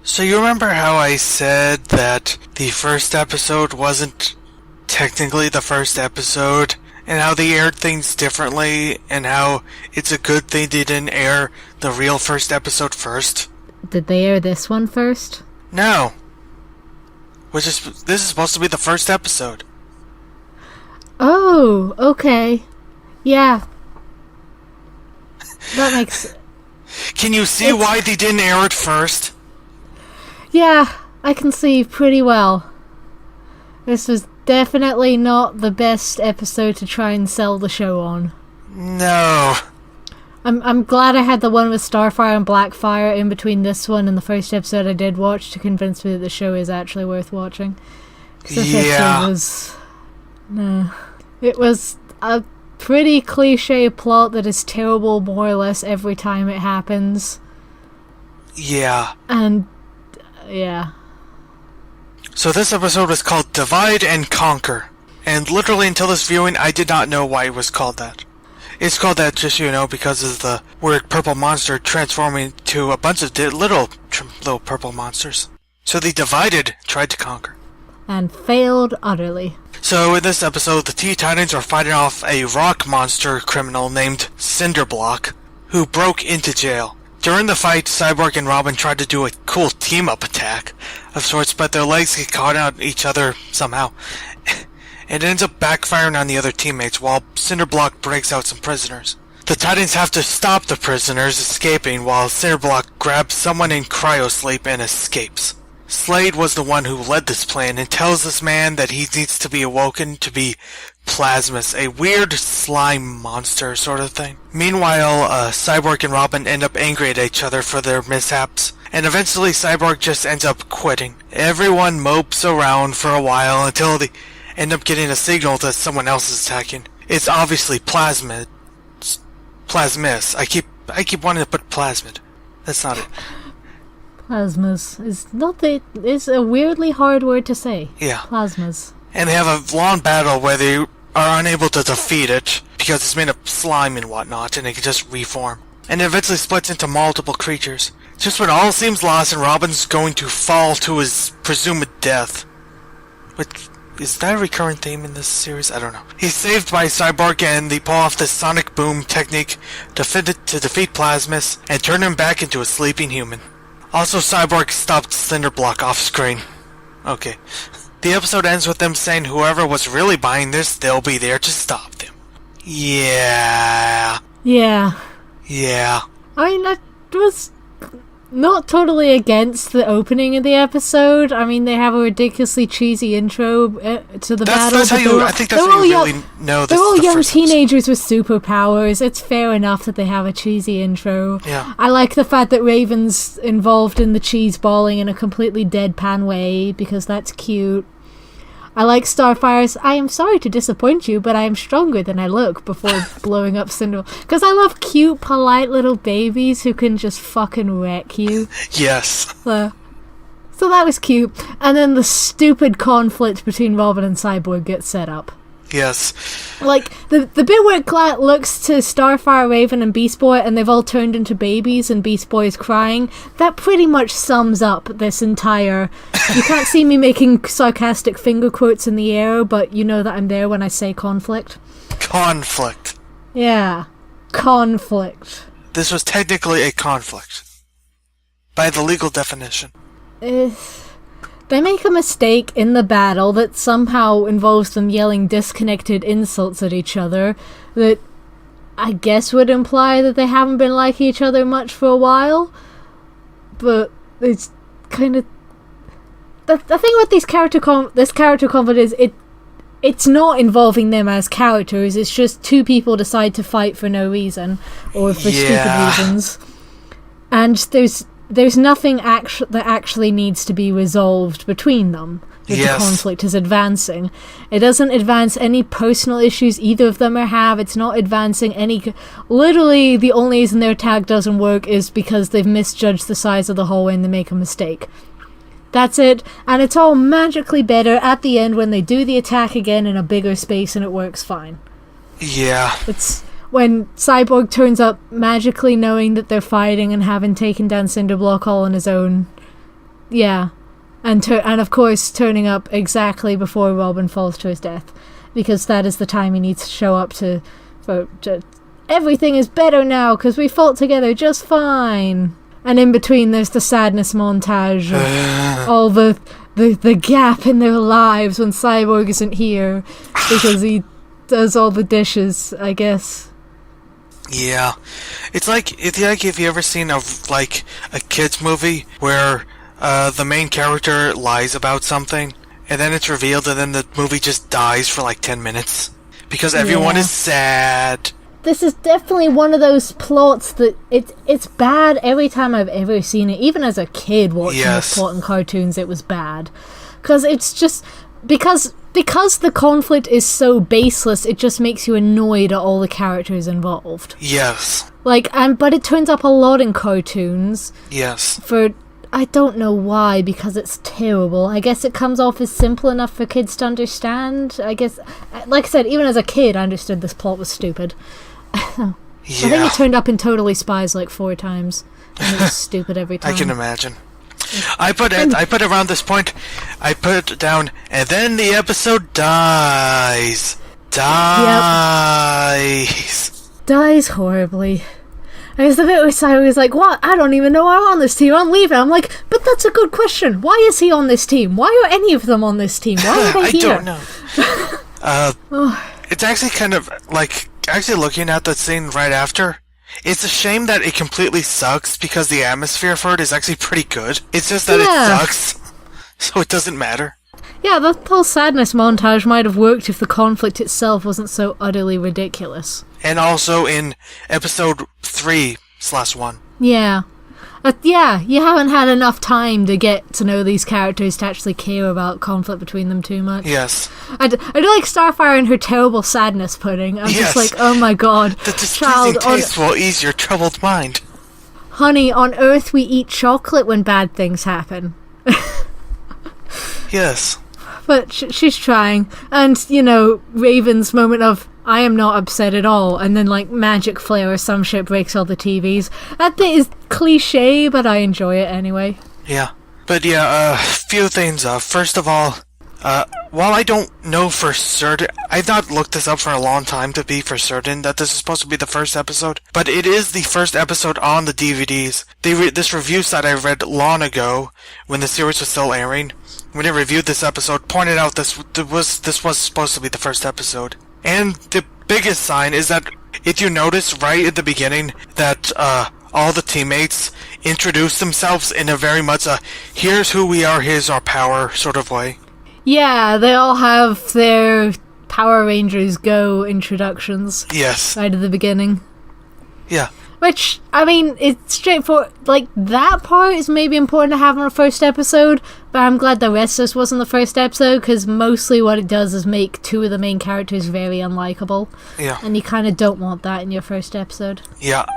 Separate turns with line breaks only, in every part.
So you remember how I said that the first episode wasn't technically the first episode, and how they aired things differently, and how it's a good thing they didn't air the real first episode first?
Did they air this one first?
No. This is supposed to be the first episode.
Oh, okay. Yeah. That makes...
Can you see why they didn't air it first?
Yeah, I can see pretty well. This was definitely not the best episode to try and sell the show on.
No.
I'm glad I had the one with Starfire and Blackfire in between this one and the first episode I did watch to convince me that the show is actually worth watching.
Yeah.
It was a pretty cliche plot that is terrible more or less every time it happens.
Yeah.
And, yeah.
So this episode was called Divide and Conquer. And literally until this viewing, I did not know why it was called that. It's called that, just so you know, because of the weird purple monster transforming to a bunch of little purple monsters. So they divided, tried to conquer.
And failed utterly.
So in this episode, the Teen Titans are fighting off a rock monster criminal named Cinderblock, who broke into jail. During the fight, Cyborg and Robin tried to do a cool team-up attack of sorts, but their legs get caught on each other somehow. It ends up backfiring on the other teammates while Cinderblock breaks out some prisoners. The Titans have to stop the prisoners escaping while Cinderblock grabs someone in cryosleep and escapes. Slade was the one who led this plan and tells this man that he needs to be awoken to be Plasmus, a weird slime monster sort of thing. Meanwhile, Cyborg and Robin end up angry at each other for their mishaps, and eventually Cyborg just ends up quitting. Everyone mopes around for a while until they end up getting a signal that someone else is attacking. It's obviously Plasmus. I keep wanting to put Plasmid. That's not it.
Plasmas is a weirdly hard word to say.
Yeah.
Plasmas.
And they have a long battle where they are unable to defeat it because it's made of slime and whatnot, and it can just reform. And it eventually splits into multiple creatures. Just when all seems lost and Robin's going to fall to his presumed death. Which, is that a recurrent theme in this series? I don't know. He's saved by Cyborg and they pull off the sonic boom technique to defeat Plasmus and turn him back into a sleeping human. Also, Cyborg stopped Cinderblock off screen. Okay. The episode ends with them saying whoever was really buying this, they'll be there to stop them. Yeah.
Yeah.
Yeah.
I mean, that was not totally against the opening of the episode. I mean, they have a ridiculously cheesy intro to the battle.
I think that's how you really know this.
They're all
is the
young
first
teenagers with superpowers. It's fair enough that they have a cheesy intro.
Yeah.
I like the fact that Raven's involved in the cheese balling in a completely deadpan way, because that's cute. I like Starfire's, I am sorry to disappoint you, but I am stronger than I look, before blowing up Cinder. Because I love cute, polite little babies who can just fucking wreck you.
Yes.
So that was cute. And then the stupid conflict between Robin and Cyborg gets set up.
Yes.
Like, the bit where Clat looks to Starfire, Raven, and Beast Boy, and they've all turned into babies, and Beast Boy is crying, that pretty much sums up this entire... You can't see me making sarcastic finger quotes in the air, but you know that I'm there when I say conflict.
Conflict.
Yeah. Conflict.
This was technically a conflict. By the legal definition.
They make a mistake in the battle that somehow involves them yelling disconnected insults at each other that I guess would imply that they haven't been liking each other much for a while. But it's kind of... The thing with this character conflict is it's not involving them as characters, it's just two people decide to fight for no reason, or for stupid reasons. And there's nothing that actually needs to be resolved between them. If the conflict is advancing. It doesn't advance any personal issues either of them have. It's not advancing any... Literally, the only reason their attack doesn't work is because they've misjudged the size of the hallway and they make a mistake. That's it. And it's all magically better at the end when they do the attack again in a bigger space and it works fine.
Yeah.
It's... When Cyborg turns up magically knowing that they're fighting and having taken down Cinderblock all on his own. Yeah. And of course turning up exactly before Robin falls to his death. Because that is the time he needs to show up to everything is better now because we fought together just fine. And in between there's the sadness montage of all the gap in their lives when Cyborg isn't here because he does all the dishes, I guess.
Yeah. It's like if you ever seen a kid's movie where the main character lies about something and then it's revealed and then the movie just dies for like 10 minutes because everyone is sad.
This is definitely one of those plots that it's bad every time I've ever seen it. Even as a kid watching this plot in cartoons, it was bad. Because it's just... Because the conflict is so baseless, it just makes you annoyed at all the characters involved.
Yes.
But it turns up a lot in cartoons.
Yes.
I don't know why, because it's terrible. I guess it comes off as simple enough for kids to understand. I guess, like I said, even as a kid, I understood this plot was stupid. I think it turned up in Totally Spies like 4 times, and it was stupid every time.
I can imagine. I put around this point, I put it down, and then the episode dies.
Dies horribly. I was the bit where Cyborg was like, what? I don't even know I'm on this team. I'm leaving. I'm like, but that's a good question. Why is he on this team? Why are any of them on this team? Why are they here?
I don't know. It's actually kind of like... Actually, looking at the scene right after, it's a shame that it completely sucks because the atmosphere for it is actually pretty good. It's just that it sucks, so it doesn't matter.
Yeah, the whole sadness montage might have worked if the conflict itself wasn't so utterly ridiculous.
And also in episode 3/1.
Yeah. You haven't had enough time to get to know these characters to actually care about conflict between them too much.
Yes.
I do like Starfire and her terrible sadness pudding. I'm just like, oh my god.
The displeasing taste will ease your troubled mind.
Honey, on Earth we eat chocolate when bad things happen.
Yes.
But she's trying. And, Raven's moment of, I am not upset at all, and then magic flare or some shit breaks all the TVs. That bit is cliche, but I enjoy it anyway.
Yeah. But few things. First of all, while I don't know for certain, I've not looked this up for a long time to be for certain that this is supposed to be the first episode, but it is the first episode on the DVDs. This review site I read long ago, when the series was still airing, when it reviewed this episode, pointed out this was supposed to be the first episode. And the biggest sign is that if you notice right at the beginning that all the teammates introduce themselves in a very much here's who we are, here's our power sort of way.
Yeah, they all have their Power Rangers Go introductions.
Yes.
Right at the beginning.
Yeah.
Which, I mean, it's straightforward. That part is maybe important to have in our first episode, but I'm glad the rest of this wasn't the first episode, because mostly what it does is make 2 of the main characters very unlikable.
Yeah.
And you kind of don't want that in your first episode.
Yeah,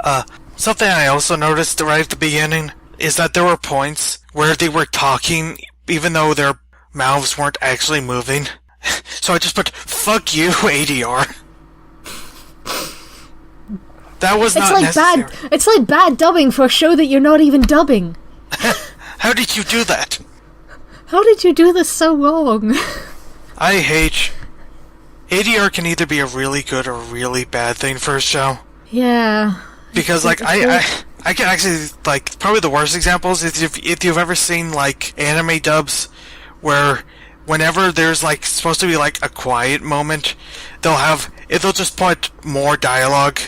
something I also noticed right at the beginning is that there were points where they were talking, even though their mouths weren't actually moving. So I just put, fuck you, ADR. That was not necessary.
It's like bad dubbing for a show that you're not even dubbing.
How did you do that?
How did you do this so wrong?
I hate... ADR can either be a really good or really bad thing for a show.
Yeah.
Because, I can actually, probably the worst examples is if you've ever seen, anime dubs where whenever there's, supposed to be, a quiet moment, they'll just put more dialogue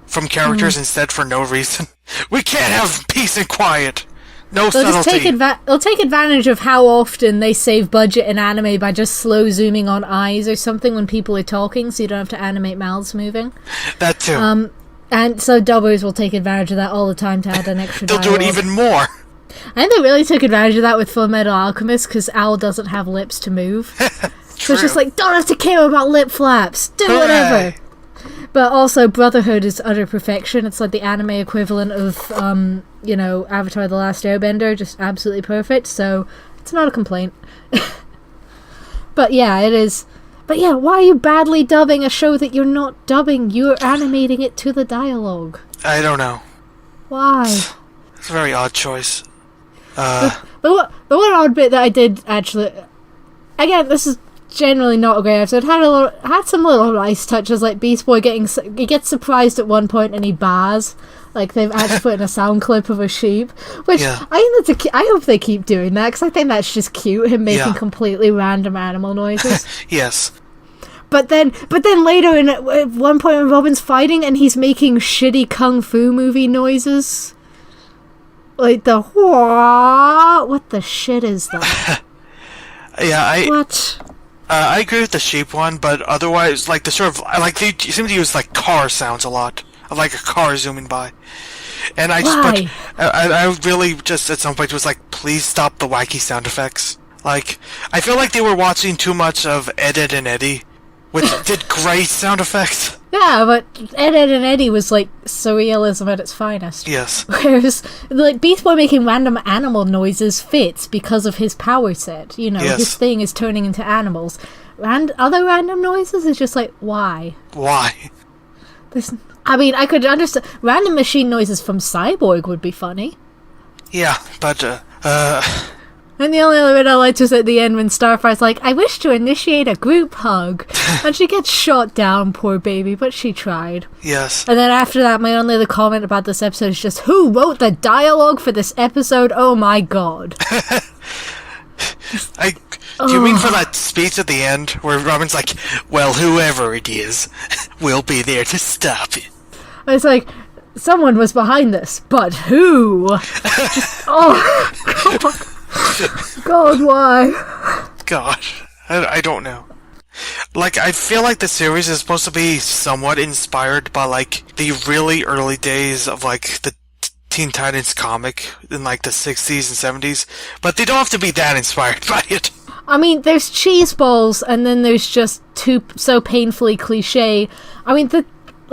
from characters instead for no reason. We can't have peace and quiet. No subtlety.
They'll take advantage of how often they save budget in anime by just slow zooming on eyes or something when people are talking, so you don't have to animate mouths moving.
That too.
And so dubbers will take advantage of that all the time to add an extra
They'll
dialogue.
do it even more.
I think they really took advantage of that with Fullmetal Alchemist, because Al doesn't have lips to move. So it's just don't have to care about lip flaps. Do whatever. But also, Brotherhood is utter perfection. It's like the anime equivalent of, Avatar: The Last Airbender, just absolutely perfect, so it's not a complaint. But yeah, it is. But yeah, why are you badly dubbing a show that you're not dubbing? You're animating it to the dialogue.
I don't know.
Why?
It's a very odd choice.
The The one odd bit that I did actually, again, this is generally not a great episode. Had some little nice touches, like Beast Boy he gets surprised at one point and he bars. Like they've actually put in a sound clip of a sheep, which I think I hope they keep doing that because I think that's just cute. Him making completely random animal noises.
Yes.
But then later at one point when Robin's fighting and he's making shitty kung fu movie noises. Like the what the shit is that?
What? I agree with the sheep one, but otherwise, like the sort of they seem to use like car sounds a lot, of like a car zooming by, and I really just at some point was like, please stop the wacky sound effects. Like I feel like they were watching too much of Edd Eddy, which did great sound effects. Yeah, but Edd Eddy was like surrealism at its finest. Yes. Whereas, like, Beast Boy making random animal noises fits because of his power set. You know, his thing is turning into animals. And other random noises is just like, why? Why? I could understand. Random machine noises from Cyborg would be funny. Yeah, but, And the only other bit I liked was at the end when Starfire's like, I wish to initiate a group hug. And she gets shot down, poor baby, but she tried. Yes. And then after that, my only other comment about this episode is just, who wrote the dialogue for this episode? Oh my god. Do you mean for that speech at the end where Robin's like, well, whoever it is, we'll be there to stop it. It's like, someone was behind this, but who? Oh, god. God, why? Gosh, I don't know. Like, I feel like the series is supposed to be somewhat inspired by, like, the really early days of, like, the Teen Titans comic in, like, the 60s and 70s, but they don't have to be that inspired by it. I mean, there's cheese balls, and then there's just two so painfully cliche. I mean,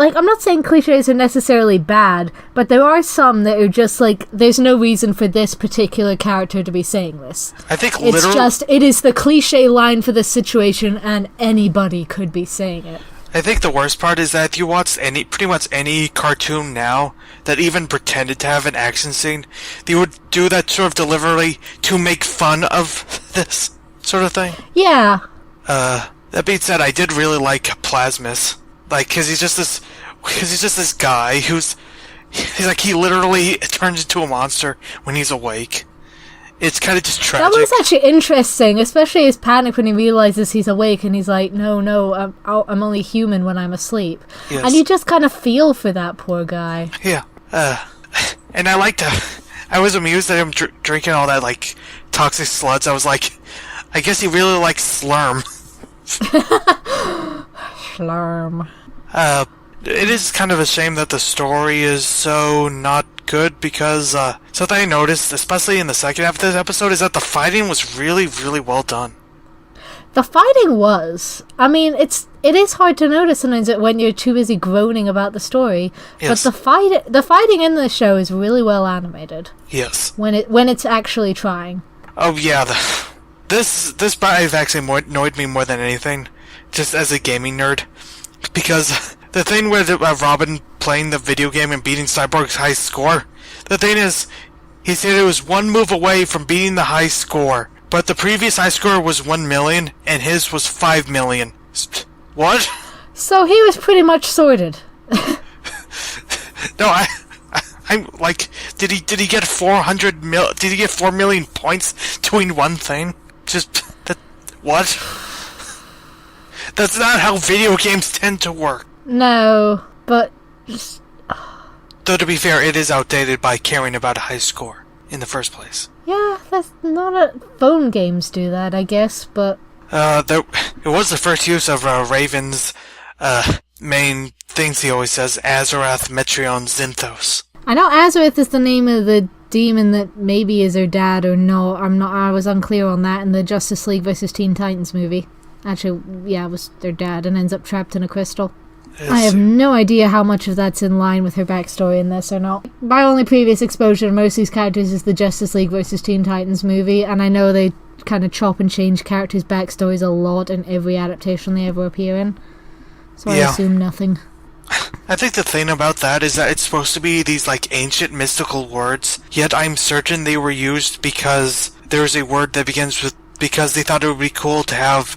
I'm not saying cliches are necessarily bad, but there are some that are just like, there's no reason for this particular character to be saying this. I think it is the cliche line for the situation, and anybody could be saying it. I think the worst part is that if you watch pretty much any cartoon now that even pretended to have an action scene, they would do that sort of delivery to make fun of this sort of thing. Yeah. That being said, I did really like Plasmus. Like, cause he's just this guy he's like, he literally turns into a monster when he's awake. It's kind of just tragic. That was actually interesting, especially his panic when he realizes he's awake and he's like, no, I'm only human when I'm asleep. Yes. And you just kind of feel for that poor guy. Yeah. And I was amused at him drinking all that, like, toxic sludge. I was like, I guess he really likes Slurm. Slurm. It is kind of a shame that the story is so not good because, something I noticed, especially in the second half of this episode, is that the fighting was really, really well done. The fighting was. I mean, it is hard to notice sometimes when you're too busy groaning about the story, yes. But the fighting in the show is really well animated. Yes. When it's actually trying. Oh yeah, this I've actually annoyed me more than anything, just as a gaming nerd. Because the thing with Robin playing the video game and beating Cyborg's high score, the thing is, he said it was one move away from beating the high score, but the previous high score was 1 million, and his was 5 million. What? So he was pretty much sorted. No, I'm like, did he get 4 million points doing one thing? What? That's not how video games tend to work. No, but just... Though to be fair, it is outdated by caring about a high score in the first place. Yeah, that's not phone games do that, I guess, but... It was the first use of Raven's main things he always says, Azarath, Metreon, Zinthos. I know Azarath is the name of the demon that maybe is her dad or no. I was unclear on that in the Justice League vs. Teen Titans movie. Actually, yeah, it was their dad and ends up trapped in a crystal. Yes. I have no idea how much of that's in line with her backstory in this or not. My only previous exposure to most of these characters is the Justice League vs. Teen Titans movie, and I know they kind of chop and change characters' backstories a lot in every adaptation they ever appear in. So yeah. I assume nothing. I think the thing about that is that it's supposed to be these, like, ancient mystical words, yet I'm certain they were used because there's a word that begins with, because they thought it would be cool to have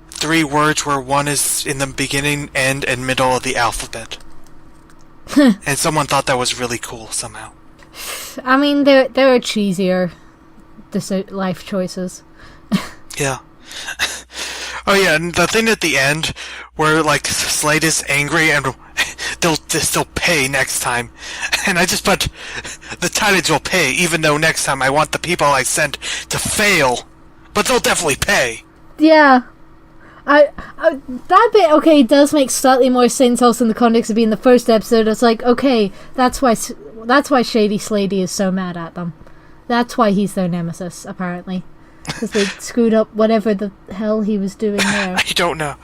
3 words where one is in the beginning, end, and middle of the alphabet. And someone thought that was really cool somehow.
I mean, there are cheesier life choices.
Yeah. Oh yeah, and the thing at the end where like Slade is angry and they'll pay next time, and I just put the Titans will pay, even though next time I want the people I sent to fail, but they'll definitely pay.
Yeah. That bit, okay, does make slightly more sense also in the context of being the first episode. It's like, okay, that's why Shady Slady is so mad at them. That's why he's their nemesis, apparently. Because they screwed up whatever the hell he was doing there.
I don't know.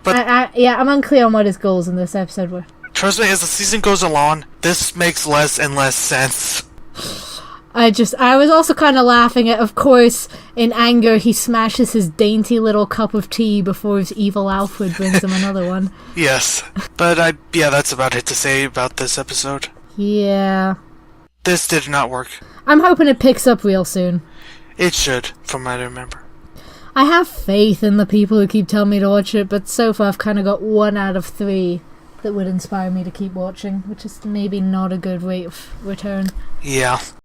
But
I'm unclear on what his goals in this episode were.
Trust me, as the season goes along, this makes less and less sense.
I was also kind of laughing at, of course, in anger, he smashes his dainty little cup of tea before his evil Alfred brings him another one.
Yes. But that's about it to say about this episode.
Yeah.
This did not work.
I'm hoping it picks up real soon.
It should, from what I remember.
I have faith in the people who keep telling me to watch it, but so far I've kind of got 1 out of 3 that would inspire me to keep watching, which is maybe not a good rate of return.
Yeah.